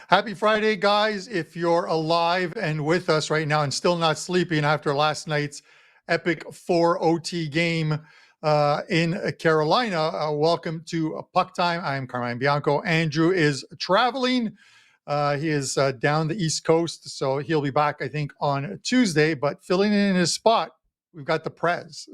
Happy Friday, guys. If you're alive and with us right now and still not sleeping after last night's epic 4 OT game in Carolina, welcome to PuckTime. I'm Carmine Bianco. Andrew is traveling. He is down the East Coast, so he'll be back, I think, on Tuesday. But filling in his spot, we've got the Prez.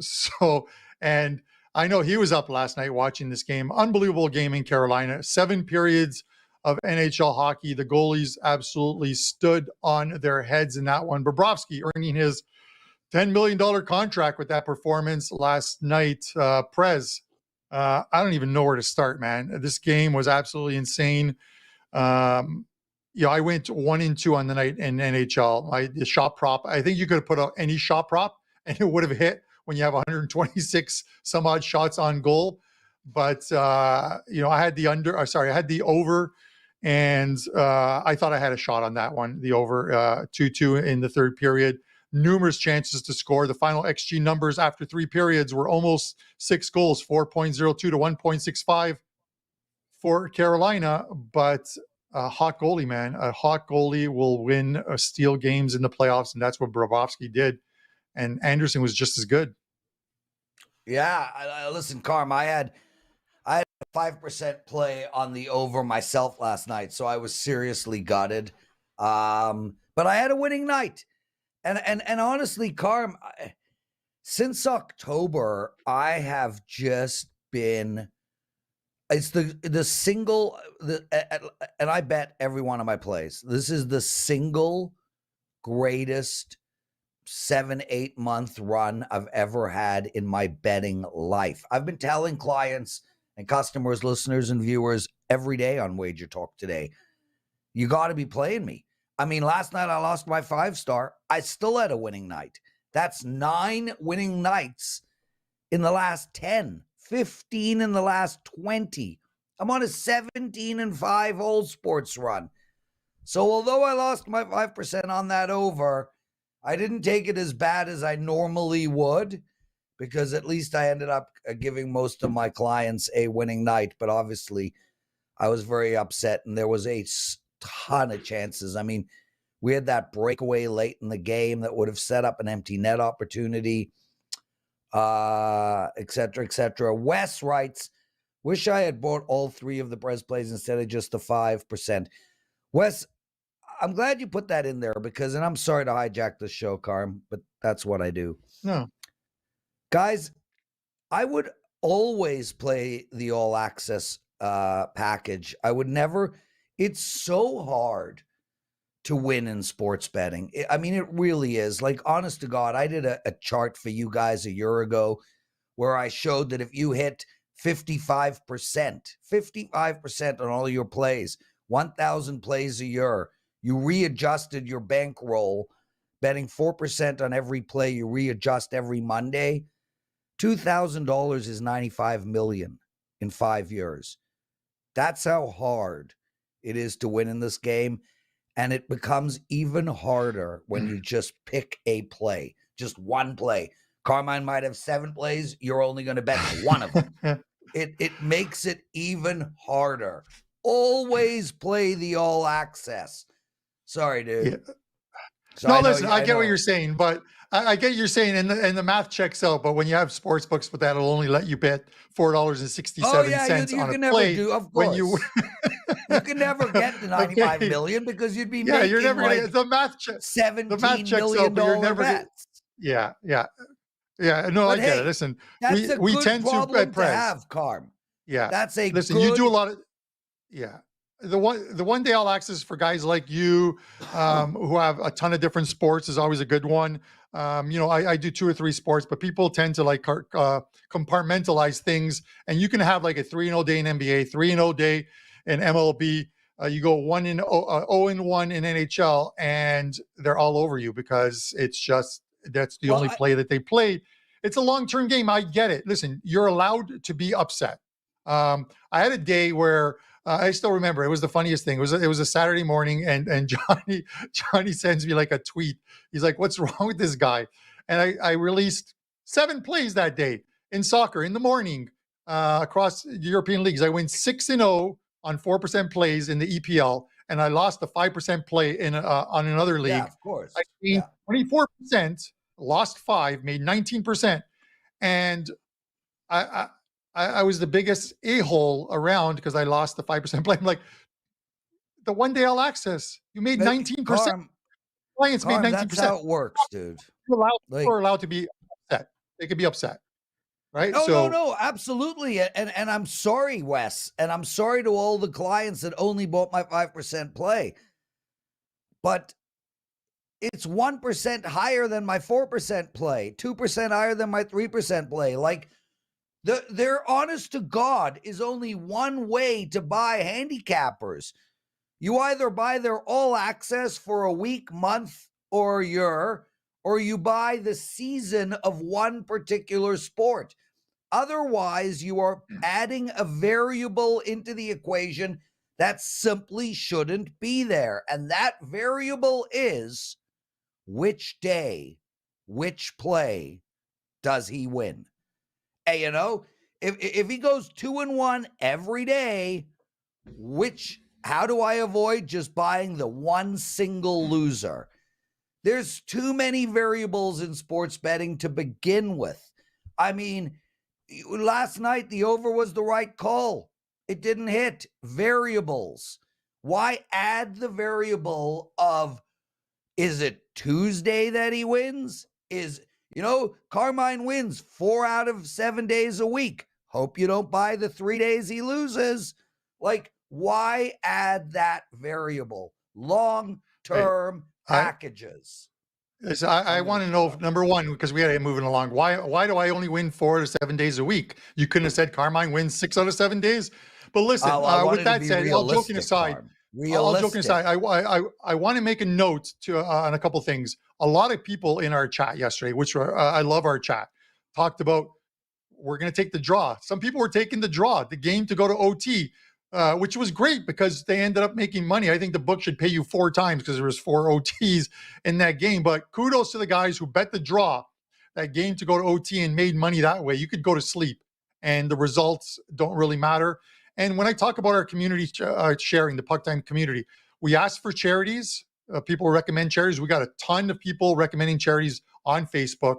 And I know he was up last night watching this game. Unbelievable game in Carolina. 7 periods of NHL hockey. The goalies absolutely stood on their heads in that one. Bobrovsky earning his $10 million contract with that performance last night. Prez, I don't even know where to start, man. This game was absolutely insane. I went 1-2 on the night in NHL. The shot prop, I think you could have put out any shot prop and it would have hit when you have 126 some odd shots on goal. But, I had the over. And I thought I had a shot on that one, the over 2-2 in the third period. Numerous chances to score. The final XG numbers after 3 periods were almost 6 goals, 4.02 to 1.65 for Carolina. But a hot goalie, man. A hot goalie will win steal games in the playoffs, and that's what Bobrovsky did. And Anderson was just as good. Yeah, listen, Carm, I had a 5% play on the over myself last night, so I was seriously gutted. But I had a winning night. And honestly, Carm, since October, I have just been, it's the single, and I bet every one of my plays. This is the single greatest 7-8 month run I've ever had in my betting life. I've been telling clients and customers, listeners, and viewers every day on WagerTalk today, you got to be playing me. I mean, last night I lost my 5-star. I still had a winning night. That's 9 winning nights in the last 10, 15 in the last 20. I'm on a 17-5 whole sports run. So although I lost my 5% on that over, I didn't take it as bad as I normally would, because at least I ended up giving most of my clients a winning night. But obviously, I was very upset, and there was a ton of chances. I mean, we had that breakaway late in the game that would have set up an empty net opportunity, et cetera, et cetera. Wes writes, wish I had bought all 3 of the Prez plays instead of just the 5%. Wes, I'm glad you put that in there because, and I'm sorry to hijack the show, Carm, but that's what I do. No. Guys, I would always play the all access package. I would never, it's so hard to win in sports betting. I mean, it really is. Like, honest to God, I did a chart for you guys a year ago where I showed that if you hit 55% on all your plays, 1,000 plays a year, you readjusted your bankroll, betting 4% on every play you readjust every Monday, $2,000 is $95 million in 5 years. That's how hard it is to win in this game. And it becomes even harder when you just pick a play, just one play. Carmine might have 7 plays. You're only going to bet one of them. It makes it even harder. Always play the all access. Sorry, dude. Yeah. So no, listen, I get what you're saying, but I get you're saying, and the math checks out. But when you have sports books, but that'll only let you bet $4.67 on a play. Of course. You can never get the $95 million because you'd be making you're never like gonna, the math checks $17 million bets. Yeah. No, I get it. Listen, that's we good tend problem to have, Carm. Yeah, that's a listen. Good... You do a lot of The one day all access for guys like you who have a ton of different sports is always a good one. I do 2 or 3 sports, but people tend to like compartmentalize things, and you can have like a 3-0 day in NBA, 3-0 day in MLB. You go 0-1 in NHL, and they're all over you because it's just that's the only play that they played. It's a long-term game. I get it. Listen, you're allowed to be upset. I had a day where I still remember it was the funniest thing. It was a Saturday morning, and Johnny sends me like a tweet. He's like, "What's wrong with this guy?" And I released 7 plays that day in soccer in the morning across European leagues. I went 6-0 on 4% plays in the EPL, and I lost the 5% play in on another Yeah, league. of course. I gained Yeah. 24%, lost 5, made 19%, and I I was the biggest a-hole around because I lost the 5% play. I'm like, the one day All Access, you made 19%. Carm, Clients made that's 19%. how it works, dude. People Like, are allowed to be upset. They could be upset, right? oh no, So no, absolutely. And I'm sorry, Wes. And I'm sorry to all the clients that only bought my 5% play. But it's 1% higher than my 4% play, 2% higher than my 3% play. Like, there, honest to God, is only one way to buy handicappers. You either buy their all access for a week, month, or year, or you buy the season of one particular sport. Otherwise, you are adding a variable into the equation that simply shouldn't be there. And that variable is which day, which play does he win? And, if he goes 2-1 every day, how do I avoid just buying the one single loser? There's too many variables in sports betting to begin with. I mean, last night the over was the right call. It didn't hit. Variables. Why add the variable of, is it Tuesday that he wins? Carmine wins 4 out of 7 days a week. Hope you don't buy the 3 days he loses. Like, why add that variable? Long-term packages. I want to know, number one, because we got to get moving along. Why do I only win 4 to 7 days a week? You couldn't have said Carmine wins 6 out of 7 days. But listen, with that said, all joking aside, I want to make a note on a couple things. A lot of people in our chat yesterday, which I love our chat, talked about we're going to take the draw. Some people were taking the draw, the game to go to OT, which was great because they ended up making money. I think the book should pay you 4 times because there was 4 OTs in that game. But kudos to the guys who bet the draw, that game to go to OT and made money that way. You could go to sleep and the results don't really matter. And when I talk about our community sharing, the PuckTime community, we ask for charities. People recommend charities. We got a ton of people recommending charities on Facebook,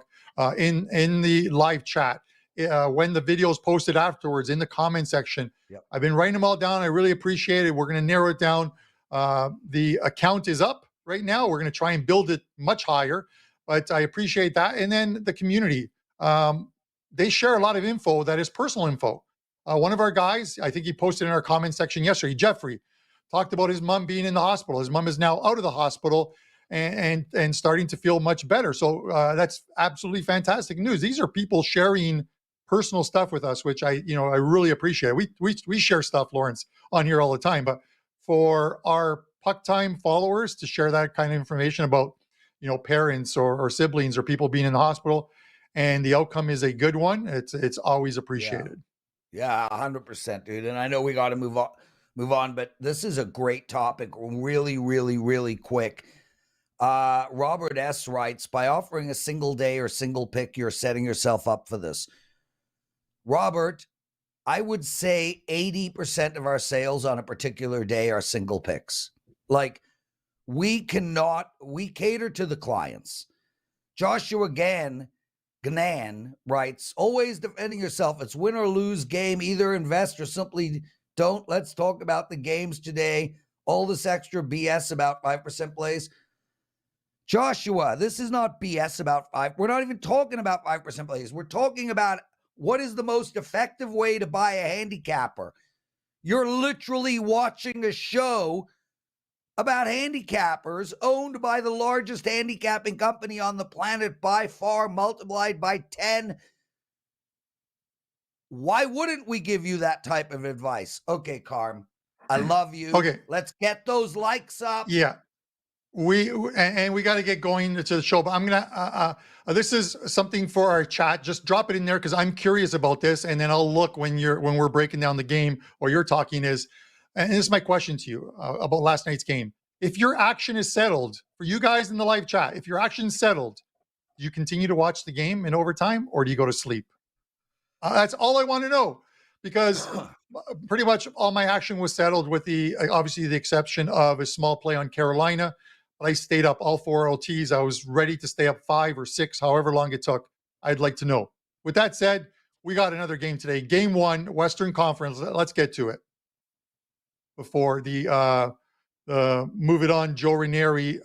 in the live chat. When the video is posted afterwards in the comment section. Yep. I've been writing them all down. I really appreciate it. We're going to narrow it down. The account is up right now. We're going to try and build it much higher, but I appreciate that. And then the community, they share a lot of info that is personal info. One of our guys, I think he posted in our comment section yesterday, Jeffrey, talked about his mom being in the hospital. His mom is now out of the hospital and starting to feel much better. So that's absolutely fantastic news. These are people sharing personal stuff with us, which I really appreciate. We share stuff, Lawrence, on here all the time, but for our PuckTime followers to share that kind of information about, parents or siblings or people being in the hospital, and the outcome is a good one, it's always appreciated. Yeah, 100%, dude. And I know we got to move on, but this is a great topic. Really, really, really quick. Robert S. writes, by offering a single day or single pick, you're setting yourself up for this. Robert, I would say 80% of our sales on a particular day are single picks. Like, we cater to the clients. Joshua Ganan writes, always defending yourself. It's win or lose game. Either invest or simply don't. Let's talk about the games today. All this extra BS about 5% plays. Joshua, this is not BS about 5. We're not even talking about 5% plays. We're talking about what is the most effective way to buy a handicapper. You're literally watching a show about handicappers owned by the largest handicapping company on the planet by far, multiplied by 10. Why wouldn't we give you that type of advice? Okay, Carm, I love you. Okay. Let's get those likes up. Yeah. We got to get going to the show, but I'm gonna. This is something for our chat. Just drop it in there because I'm curious about this, and then I'll look when we're breaking down the game or you're talking is. And this is my question to you about last night's game. If your action is settled for you guys in the live chat, if your action's settled, do you continue to watch the game in overtime or do you go to sleep? That's all I want to know, because pretty much all my action was settled with obviously the exception of a small play on Carolina. But I stayed up all 4 OTs. I was ready to stay up 5 or 6, however long it took. I'd like to know. With that said, we got another game today. Game 1, Western Conference. Let's get to it before the Move It On Joe Ranieri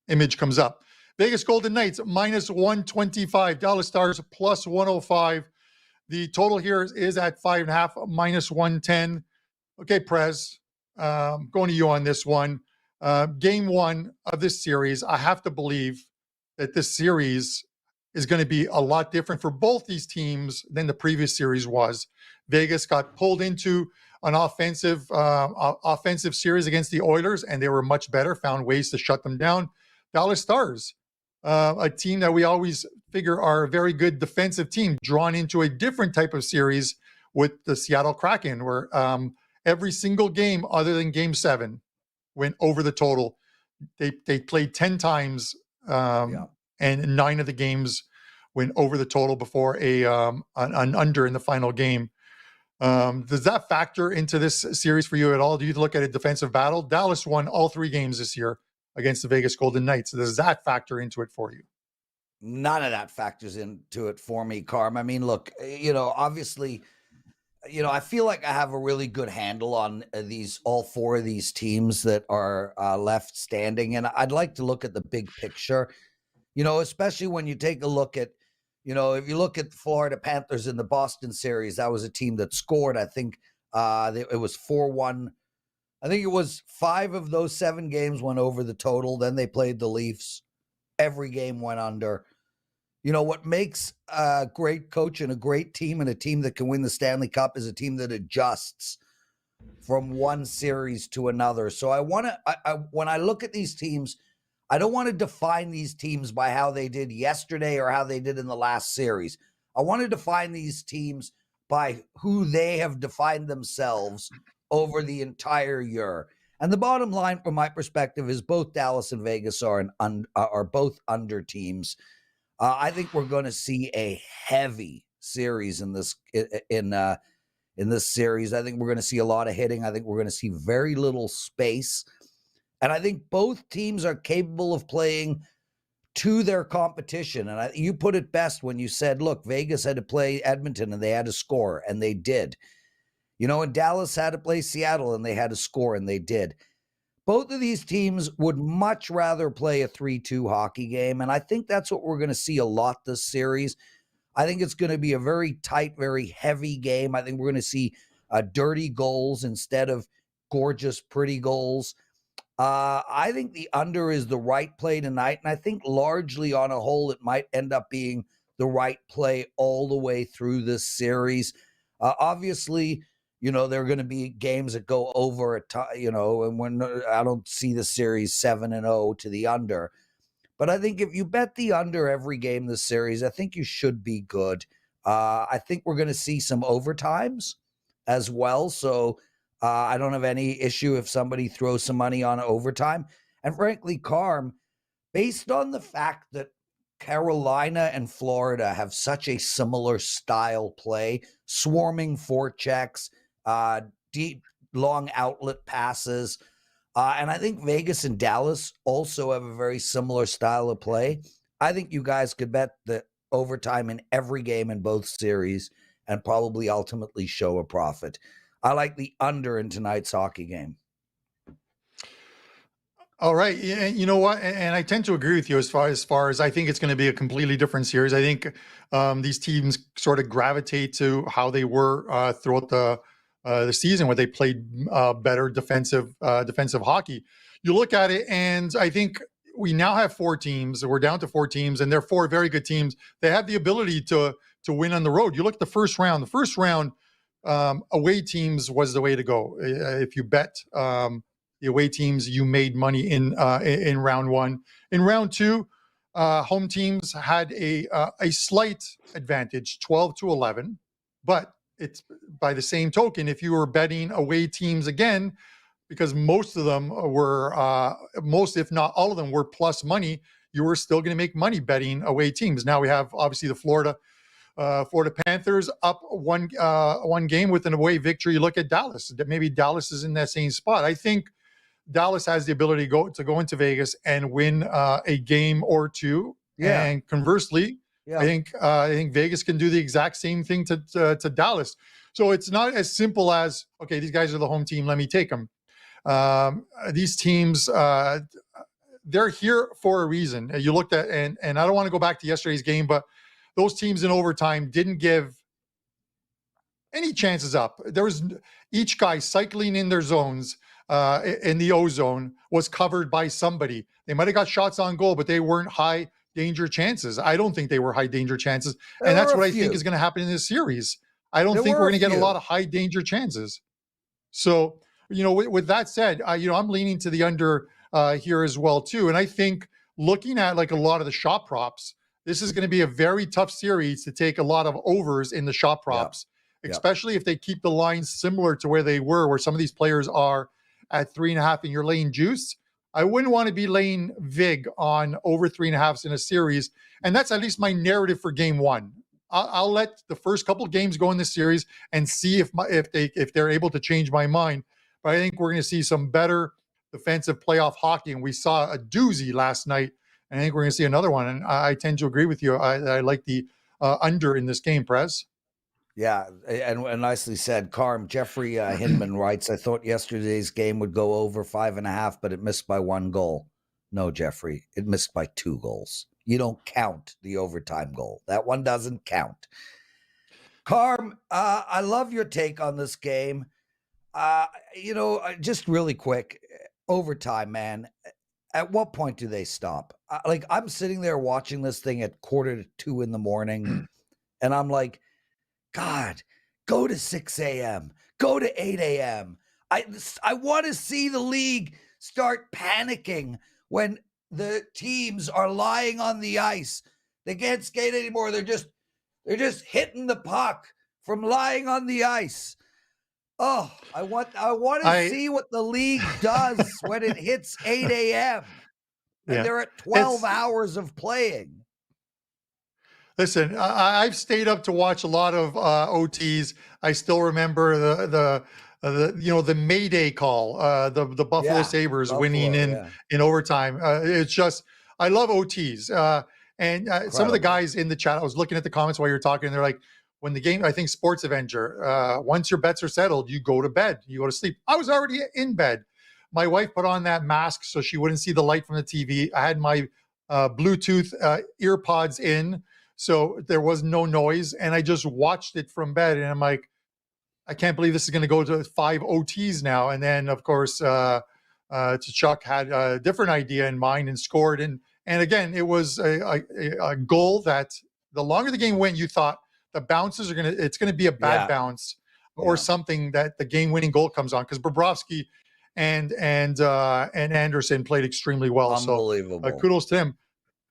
image comes up. Vegas Golden Knights -125. Dallas Stars +105. The total here is at 5.5, -110. Okay, Prez, going to you on this one. Game 1 of this series, I have to believe that this series is going to be a lot different for both these teams than the previous series was. Vegas got pulled into an offensive series against the Oilers, and they were much better, found ways to shut them down. Dallas Stars, a team that we always figure are a very good defensive team, drawn into a different type of series with the Seattle Kraken, where every single game other than Game 7 went over the total. They played 10 times, and 9 of the games went over the total before an under in the final game. Does that factor into this series for you at all? Do you look at a defensive battle? Dallas won all 3 games this year against the Vegas Golden Knights. Does that factor into it for you? None of that factors into it for me, Carm. I mean, look, obviously, I feel like I have a really good handle on all 4 of these teams that are left standing. And I'd like to look at the big picture, especially when you take a look at, if you look at the Florida Panthers in the Boston series, that was a team that scored, I think it was 4-1. I think it was 5 of those 7 games went over the total. Then they played the Leafs. Every game went under. What makes a great coach and a great team and a team that can win the Stanley Cup is a team that adjusts from one series to another. So when I look at these teams, I don't want to define these teams by how they did yesterday or how they did in the last series. I want to define these teams by who they have defined themselves over the entire year. And the bottom line, from my perspective, is both Dallas and Vegas are both under teams. I think we're going to see a heavy series in this series. I think we're going to see a lot of hitting. I think we're going to see very little space. And I think both teams are capable of playing to their competition. And you put it best when you said, look, Vegas had to play Edmonton and they had to score, and they did. And Dallas had to play Seattle and they had to score, and they did. Both of these teams would much rather play a 3-2 hockey game, and I think that's what we're going to see a lot this series. I think it's going to be a very tight, very heavy game. I think we're going to see dirty goals instead of gorgeous, pretty goals. I think the under is the right play tonight, and I think largely on a whole it might end up being the right play all the way through this series. Obviously, there are going to be games that go over and when I don't see the series 7-0 to the under. But I think if you bet the under every game this series, I think you should be good. I think we're going to see some overtimes as well. So I don't have any issue if somebody throws some money on overtime. And frankly, Carm, based on the fact that Carolina and Florida have such a similar style play, swarming forechecks, deep, long outlet passes. And I think Vegas and Dallas also have a very similar style of play. I think you guys could bet the overtime in every game in both series and probably ultimately show a profit. I like the under in tonight's hockey game. All right. You know what? And I tend to agree with you as far as I think it's going to be a completely different series. I think these teams sort of gravitate to how they were throughout the season, where they played better defensive hockey. You look at it, and I think we now have 4 teams. We're down to 4 teams, and they're 4 very good teams. They have the ability to win on the road. You look at the first round. The first round, away teams was the way to go. If you bet the away teams, you made money in round 1. In round 2, home teams had a slight advantage, 12-11, but it's by the same token, if you were betting away teams again, because most of them were, if not all of them were plus money, you were still going to make money betting away teams. Now we have obviously the Florida Florida Panthers up one game with an away victory. You look at Dallas. Maybe Dallas is in that same spot. I think Dallas has the ability to go into Vegas and win a game or two. Yeah. And conversely, Yeah. I think Vegas can do the exact same thing to Dallas. So it's not as simple as, okay, these guys are the home team, let me take them. These teams, they're here for a reason. You looked at, and I don't want to go back to yesterday's game, but those teams in overtime didn't give any chances up. There was each guy cycling in their zones. In the O zone was covered by somebody. They might have got shots on goal, but they weren't high danger chances. I don't think they were high danger chances. And that's what I think is going to happen in this series. I don't think we're going to get a lot of high danger chances. So, with that said, I'm leaning to the under here as well, too. And I think looking at like a lot of the shot props, this is going to be a very tough series to take a lot of overs in the shot props, especially if they keep the lines similar to where they were, where some of these players are at 3.5 and you're laying juice. I wouldn't want to be laying vig on over 3.5s in a series. And that's at least my narrative for game one. I'll let the first couple of games go in this series and see if they're able to change my mind. But I think we're going to see some better defensive playoff hockey. And we saw a doozy last night. And I think we're going to see another one. And I tend to agree with you. I like the under in this game, Prez. Yeah, and nicely said. Jeffrey Hinman writes, I thought yesterday's game would go over 5.5, but it missed by 1 goal. No, Jeffrey, it missed by 2 goals. You don't count the overtime goal. That one doesn't count. Carm, I love your take on this game. Just really quick, overtime, man. At what point do they stop? I'm sitting there watching this thing at 1:45 in the morning, and I'm like, God, go to 6 a.m., go to 8 a.m. I want to see the league start panicking when the teams are lying on the ice. They can't skate anymore. They're just hitting the puck from lying on the ice. Oh, I want to see what the league does when it hits 8 a.m. and they're at 12 hours of playing. Listen, I've stayed up to watch a lot of OTs. I still remember the Mayday call, the Buffalo Sabres winning in overtime. It's just, I love OTs. And some of the guys in the chat, I was looking at the comments while you were talking, and they're like, when the game, I think Sports Avenger, once your bets are settled, you go to bed, you go to sleep. I was already in bed. My wife put on that mask so she wouldn't see the light from the TV. I had my Bluetooth ear pods in, so there was no noise, and I just watched it from bed. And I'm like, I can't believe this is going to go to 5 OTs now. And then, of course, Chuck had a different idea in mind and scored. And again, it was a goal that the longer the game went, you thought the bounces it's going to be a bad bounce or something that the game-winning goal comes on, because Bobrovsky and Anderson played extremely well. Unbelievable. So kudos to him.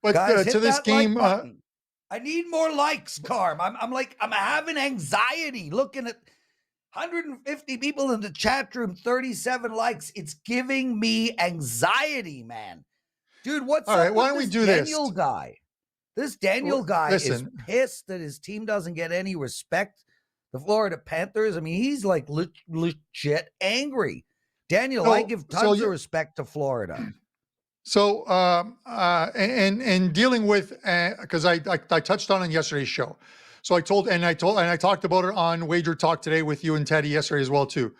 But guys, to this game, I need more likes, Carm. I'm having anxiety looking at 150 people in the chat room, 37 likes. It's giving me anxiety, man. Dude, what's all up right? Why don't with we do Daniel this? Guy? This Daniel guy is pissed that his team doesn't get any respect. The Florida Panthers. I mean, he's like legit angry. Daniel, I give tons of respect to Florida. So, and dealing with, because I touched on yesterday's show. So I talked about it on WagerTalk today with you and Teddy yesterday as well too.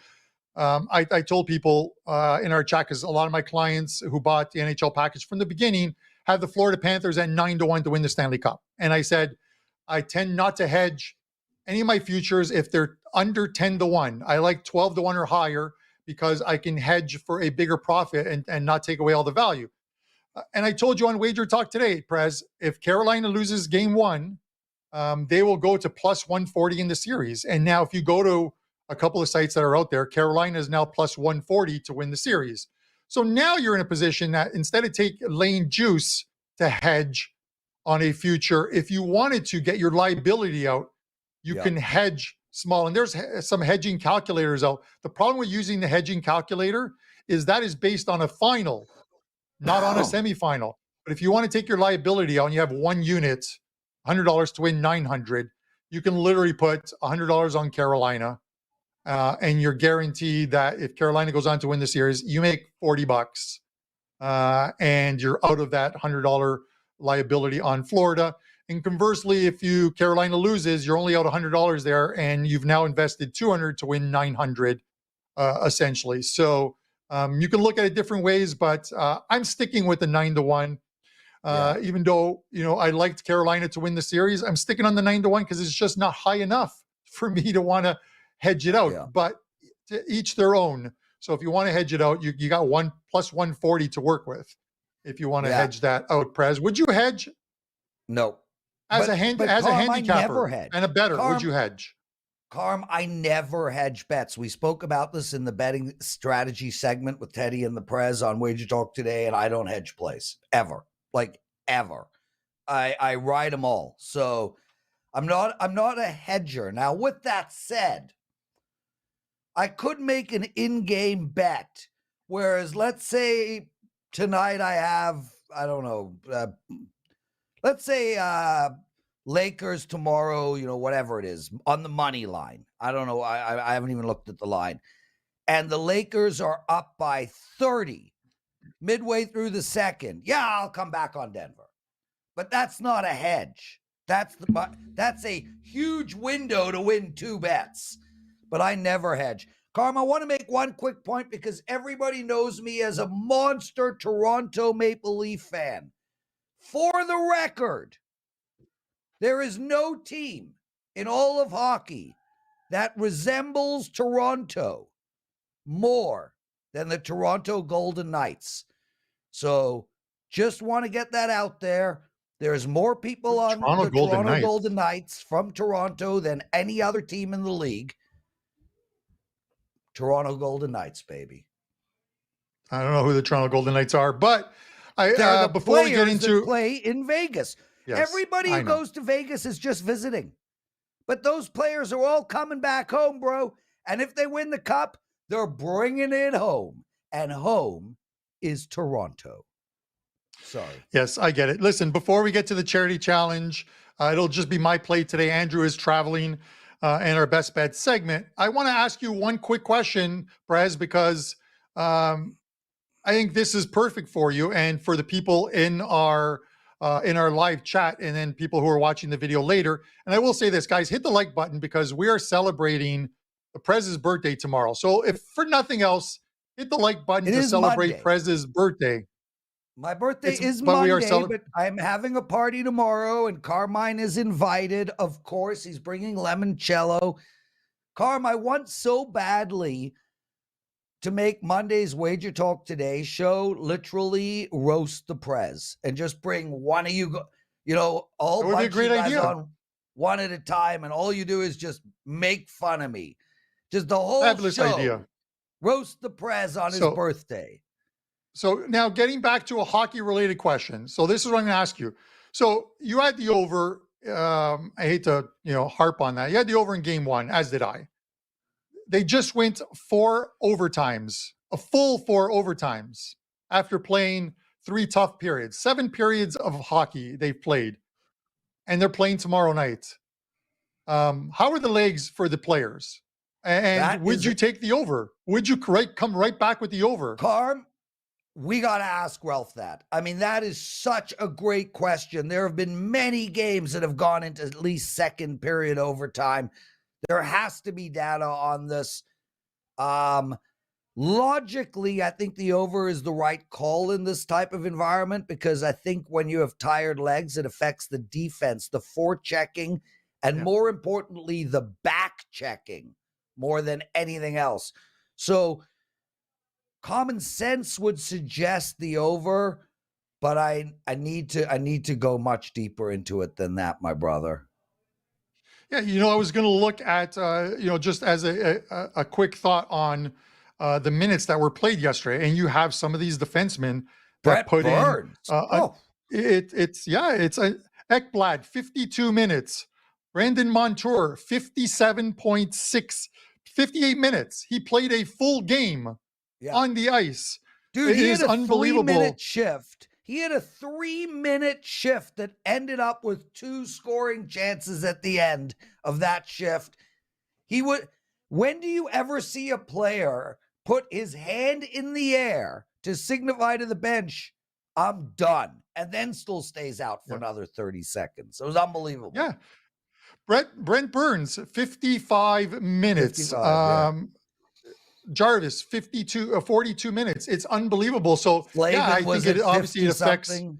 I told people in our chat, because a lot of my clients who bought the NHL package from the beginning have the Florida Panthers at 9-1 to win the Stanley Cup. And I said, I tend not to hedge any of my futures if they're under 10-1. I like 12-1 or higher, because I can hedge for a bigger profit and not take away all the value. And I told you on WagerTalk today, Prez, if Carolina loses game 1, they will go to plus 140 in the series. And now if you go to a couple of sites that are out there, Carolina is now plus 140 to win the series. So now you're in a position that instead of laying juice to hedge on a future, if you wanted to get your liability out, you can hedge small. And there's some hedging calculators out. The problem with using the hedging calculator is that is based on a final, not on a semifinal. But if you want to take your liability out and you have 1 unit, $100 to win 900, you can literally put $100 on Carolina, and you're guaranteed that if Carolina goes on to win the series, you make $40, and you're out of that $100 liability on Florida. And conversely, if Carolina loses, you're only out $100 there, and you've now invested $200 to win $900, essentially. So you can look at it different ways, but I'm sticking with the 9-1. Even though I liked Carolina to win the series, I'm sticking on the 9-1 because it's just not high enough for me to want to hedge it out. Yeah. But to each their own. So if you want to hedge it out, you got 1 plus 140 to work with. If you want to hedge that out, Prez, would you hedge? No. As a handicapper and a bettor, would you hedge? Carm, I never hedge bets. We spoke about this in the betting strategy segment with Teddy and the Prez on WagerTalk today, and I don't hedge plays ever. Like ever. I ride them all. So I'm not a hedger. Now, with that said, I could make an in-game bet. Whereas let's say tonight I have, I don't know, let's say Lakers tomorrow, whatever it is, on the money line. I don't know. I haven't even looked at the line. And the Lakers are up by 30 midway through the second. Yeah, I'll come back on Denver. But that's not a hedge. That's a huge window to win 2 bets. But I never hedge. Carm, I want to make one quick point because everybody knows me as a monster Toronto Maple Leaf fan. For the record, there is no team in all of hockey that resembles Toronto more than the Toronto Golden Knights. So just want to get that out there. There's more people on the Toronto Golden Knights from Toronto than any other team in the league. Toronto Golden Knights, baby. I don't know who the Toronto Golden Knights are, but they're the before we get into play in Vegas. Yes, everybody who goes to Vegas is just visiting. But those players are all coming back home, bro. And if they win the cup, they're bringing it home. And home is Toronto. Sorry. Yes, I get it. Listen, before we get to the charity challenge, it'll just be my play today. Andrew is traveling and our best bet segment. I want to ask you one quick question, Prez, because I think this is perfect for you and for the people in our live chat, and then people who are watching the video later. And I will say this, guys, hit the like button because we are celebrating the Prez's birthday tomorrow. So if for nothing else, hit the like button to celebrate Prez's birthday. My birthday is Monday, but I'm having a party tomorrow, and Carmine is invited. Of course, he's bringing limoncello. Carm, I want so badly to make Monday's Wager Talk Today show literally roast the Prez and just bring one of you, all bunch of you guys on one at a time, and all you do is just make fun of me. Just the whole show. Roast the Prez on his birthday. So now getting back to a hockey-related question. So this is what I'm going to ask you. So you had the over. I hate to harp on that. You had the over in game 1, as did I. They just went 4 overtimes, a full 4 overtimes after playing 3 tough periods, 7 periods of hockey they've played, and they're playing tomorrow night. How are the legs for the players? And would you take the over? Would you come right back with the over? Carm, we got to ask Ralph that. I mean, that is such a great question. There have been many games that have gone into at least second period overtime. There has to be data on this. Logically, I think the over is the right call in this type of environment because I think when you have tired legs, it affects the defense, the forechecking, and more importantly, the back checking more than anything else. So common sense would suggest the over, but I need to go much deeper into it than that, my brother. Yeah, I was going to look at, just as a quick thought on the minutes that were played yesterday, and you have some of these defensemen that put in. It's Ekblad, 52 minutes. Brandon Montour, 57.6, 58 minutes. He played a full game on the ice. Dude, he had a unbelievable 3-minute shift. He had a 3-minute shift that ended up with 2 scoring chances at the end of that shift. When do you ever see a player put his hand in the air to signify to the bench, I'm done, and then still stays out for another 30 seconds? It was unbelievable. Yeah. Brent Burns, 55 minutes. 55, Jarvis, 42 minutes. It's unbelievable. So Slavin I think it obviously affects. something.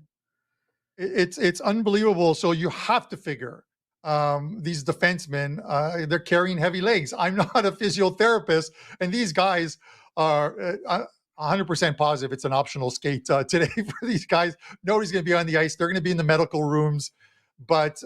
It's unbelievable. So you have to figure these defensemen, they're carrying heavy legs. I'm not a physiotherapist, and these guys are 100% positive it's an optional skate today for these guys. Nobody's going to be on the ice. They're going to be in the medical rooms. But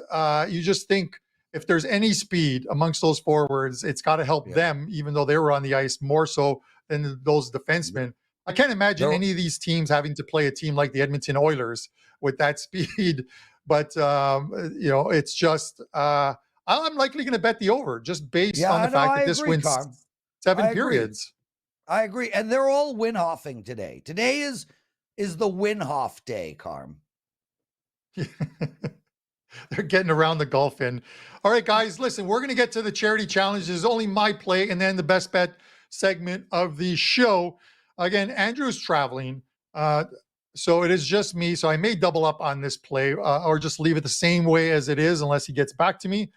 you just think if there's any speed amongst those forwards, it's got to help them, even though they were on the ice more so than those defensemen. I can't imagine any of these teams having to play a team like the Edmonton Oilers with that speed. But, it's just, I'm likely going to bet the over just based on the fact that this wins 7 periods. I agree. And they're all Winhoffing today. Today is the Winhoff day, Carm. They're getting around the golf in. All right, guys, listen, we're going to get to the charity challenge. This is only my play and then the best bet segment of the show. Again, Andrew's traveling, so it is just me. So I may double up on this play or just leave it the same way as it is unless he gets back to me.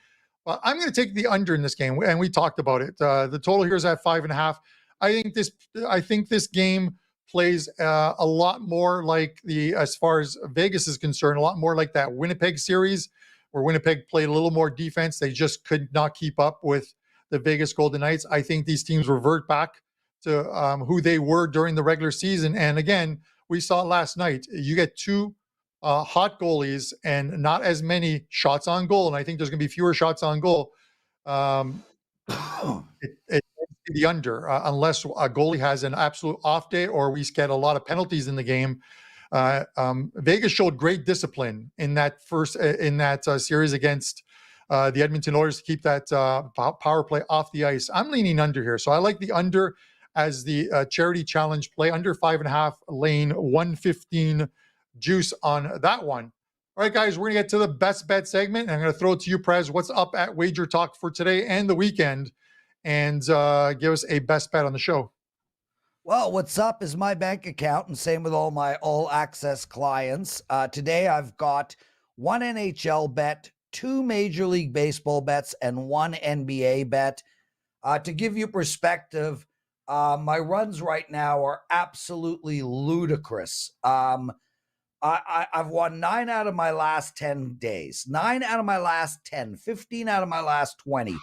But I'm going to take the under in this game, and we talked about it. The total here is at 5.5. I think this game plays a lot more like as far as Vegas is concerned, a lot more like that Winnipeg series where Winnipeg played a little more defense. They just could not keep up with the Vegas Golden Knights. I think these teams revert back to who they were during the regular season. And again, we saw last night, you get 2 hot goalies and not as many shots on goal. And I think there's going to be fewer shots on goal. It the under unless a goalie has an absolute off day or we get a lot of penalties in the game. Vegas showed great discipline in that series against the Edmonton Oilers to keep that power play off the ice. I'm leaning under here, so I like the under as the charity challenge play. Under 5.5, lane 115 juice on that one. All right, guys, we're gonna get to the best bet segment, and I'm gonna throw it to you, Prez. What's up at WagerTalk for today and the weekend? And give us a best bet on the show. Well, what's up is my bank account, and same with all my all access clients. Today I've got 1 NHL bet, 2 Major League Baseball bets, and 1 NBA bet. To give you perspective, my runs right now are absolutely ludicrous. I've won 9 out of my last 10 days, 9 out of my last 10, 15 out of my last 20.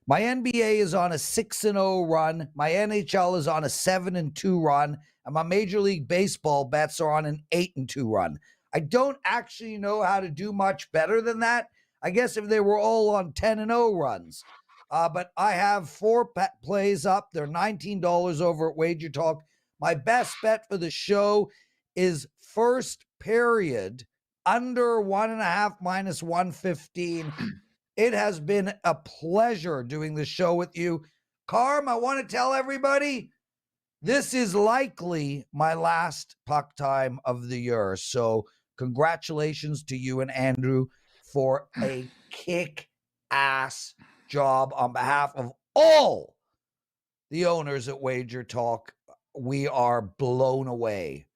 My NBA is on a 6-0 run. My NHL is on a 7-2 run. And my Major League Baseball bets are on an 8-2 run. I don't actually know how to do much better than that. I guess if they were all on 10-0 runs. But I have 4 plays up. They're $19 over at WagerTalk. My best bet for the show is first period under 1.5 minus 115. It has been a pleasure doing the show with you. Carm, I want to tell everybody, this is likely my last puck time of the year. So congratulations to you and Andrew for a kick-ass job on behalf of all the owners at WagerTalk. We are blown away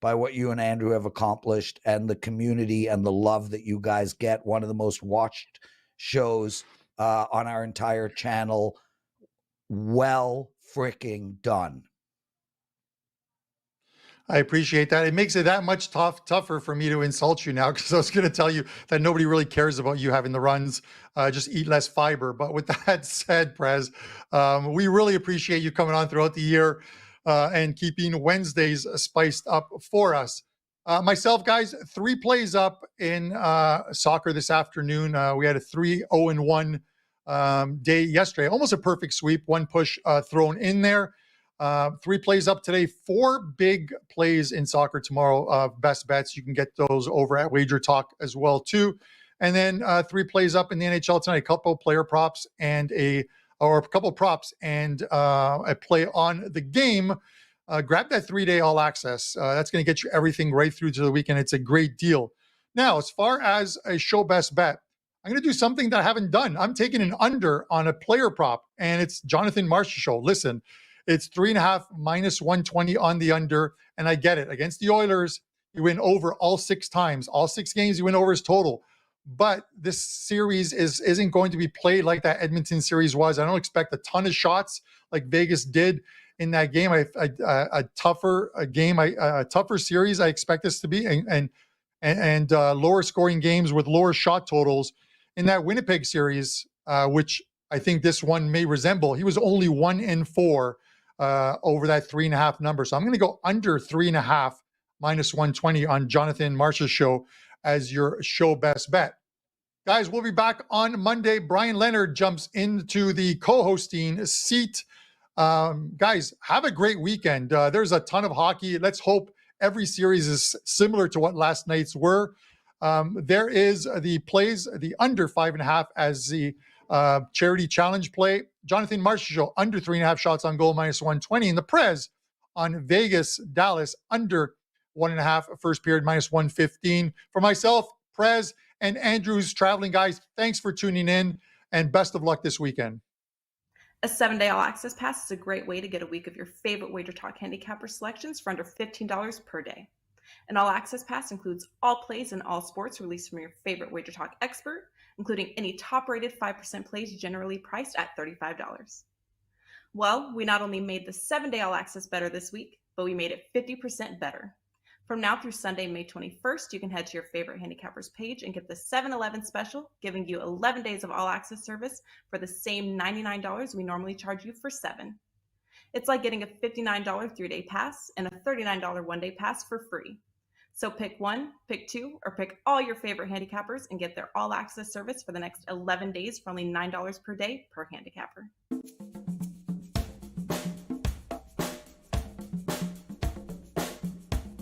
by what you and Andrew have accomplished and the community and the love that you guys get. One of the most watched shows on our entire channel. Well freaking done. I appreciate that. It makes it that much tougher for me to insult you now, because I was going to tell you that nobody really cares about you having the runs. Just eat less fiber. But with that said, Prez, we really appreciate you coming on throughout the year and keeping Wednesdays spiced up for us. Myself, guys, 3 plays up in soccer this afternoon. We had a 3-0-1 day yesterday, almost a perfect sweep, 1 push thrown in there. 3 plays up today, 4 big plays in soccer tomorrow. Best bets, you can get those over at WagerTalk as well too. And then 3 plays up in the NHL tonight, a couple player props and a couple props and a play on the game. grab that 3-day all access. That's going to get you everything right through to the weekend. It's a great deal. Now, as far as a show best bet, I'm going to do something that I haven't done. I'm taking an under on a player prop, and it's Jonathan Marchessault show. Listen, it's 3.5 minus 120 on the under, and I get it. Against the Oilers, you win over all 6 times. All 6 games, you win over his total. But this series isn't going to be played like that Edmonton series was. I don't expect a ton of shots like Vegas did in that game. A tougher series I expect this to be, and lower scoring games with lower shot totals. In that Winnipeg series, which I think this one may resemble, he was only 1-4 over that 3.5 number. So I'm going to go under 3.5 minus 120 on Jonathan Marchessault show as your show best bet. Guys, we'll be back on Monday. Brian Leonard jumps into the co-hosting seat. Guys, have a great weekend. There's a ton of hockey. Let's hope every series is similar to what last night's were. There is the plays, the under 5.5 as the charity challenge play. Jonathan Marchessault under 3.5 shots on goal minus 120. And the Prez on Vegas, Dallas under 1.5 first period minus 115. For myself, Prez, and Andrew's traveling, guys, thanks for tuning in and best of luck this weekend. A 7-day all-access pass is a great way to get a week of your favorite WagerTalk handicapper selections for under $15 per day. An all-access pass includes all plays in all sports released from your favorite WagerTalk expert, including any top-rated 5% plays generally priced at $35. Well, we not only made the 7-day all-access better this week, but we made it 50% better. From now through Sunday, May 21st, you can head to your favorite handicappers page and get the 7-11 special, giving you 11 days of all-access service for the same $99 we normally charge you for 7. It's like getting a $59 3-day pass and a $39 1-day pass for free. So pick 1, pick 2, or pick all your favorite handicappers and get their all-access service for the next 11 days for only $9 per day per handicapper.